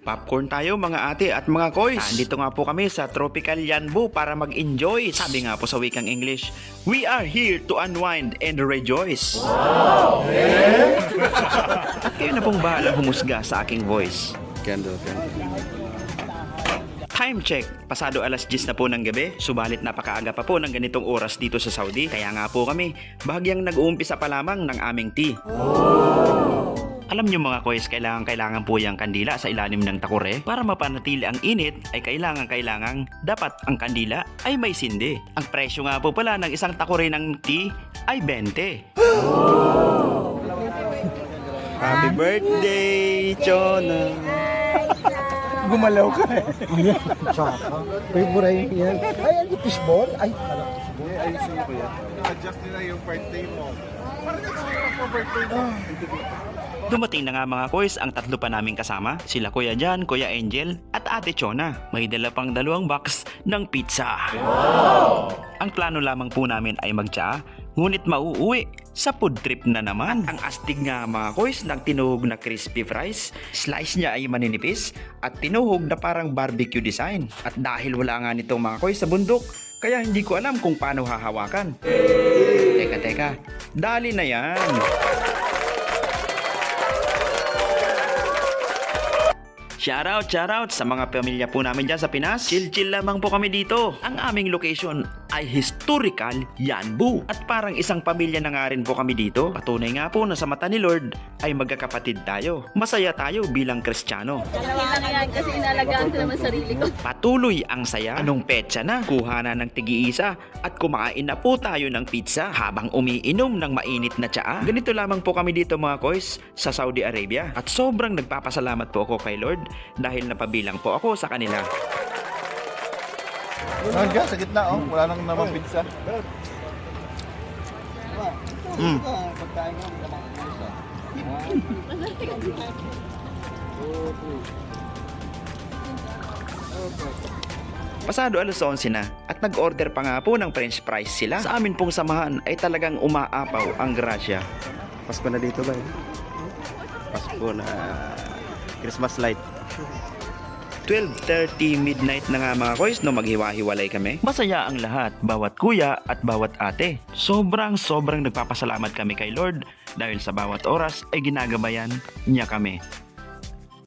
Popcorn tayo mga ate at mga koys. Andito nga po kami sa Tropical Yanbu para mag-enjoy. Sabi nga po sa wikang English, we are here to unwind and rejoice. Wow! At kayo na pong bahalang humusga sa aking voice. Candle. Time check, pasado alas 10 na po ng gabi, subalit napakaaga pa po ng ganitong oras dito sa Saudi. Kaya nga po kami, bahagyang nag-uumpisa pa lamang ng aming tea. Alam nyo mga koys, kailangan po yung kandila sa ilalim ng takore. Para mapanatili ang init ay kailangan dapat ang kandila ay may sindi. Ang presyo nga po pala ng isang takore ng tea ay 20. Happy birthday, Chona! Gumalaw ka eh. Ayan, tsaka. Favorite yan. Ay, ano, fishball? Ay, Ayusin mo ko yan. Adjust nila yung birthday mo. Parang nag-start po birthday mo. Dumating na nga mga koys ang tatlo pa naming kasama, sila Kuya Jan, Kuya Angel at Ate Chona. May dala pang 2 box ng pizza. Wow! Ang plano lamang po namin ay magtsaa, ngunit mauuwi sa food trip na naman. Ang astig nga mga koys ng tinuhog na crispy fries, slice niya ay maninipis at tinuhog na parang barbecue design. At dahil wala nga nitong mga koys sa bundok, kaya hindi ko alam kung paano hahawakan. Teka, dali na yan. Shoutout sa mga pamilya po namin dyan sa Pinas. Chill lamang po kami dito. Ang aming location ay historical Yanbu. At parang isang pamilya na nga rin po kami dito. Patunay nga po na sa mata ni Lord ay magkakapatid tayo. Masaya tayo bilang Kristiyano. Kailangan yan kasi inalagaan ko naman sarili ko. Patuloy ang saya. Anong petsa na? Kuha na ng tig-iisa at kumain na po tayo ng pizza habang umiinom ng mainit na tsaa. Ganito lamang po kami dito mga koys sa Saudi Arabia. At sobrang nagpapasalamat po ako kay Lord dahil napabilang po ako sa kanila. Saan ka? Sa gitna oh. Wala nang naman pizza. Pasado alas 11 na at nag-order pa nga po ng french fries sila. Sa amin pong samahan ay talagang umaapaw ang grasya. Pasko na dito ba? Pasko na Christmas light. 12:30 midnight na nga mga koys no maghiwa-hiwalay kami. Masaya ang lahat, bawat kuya at bawat ate. Sobrang nagpapasalamat kami kay Lord dahil sa bawat oras ay ginagabayan niya kami.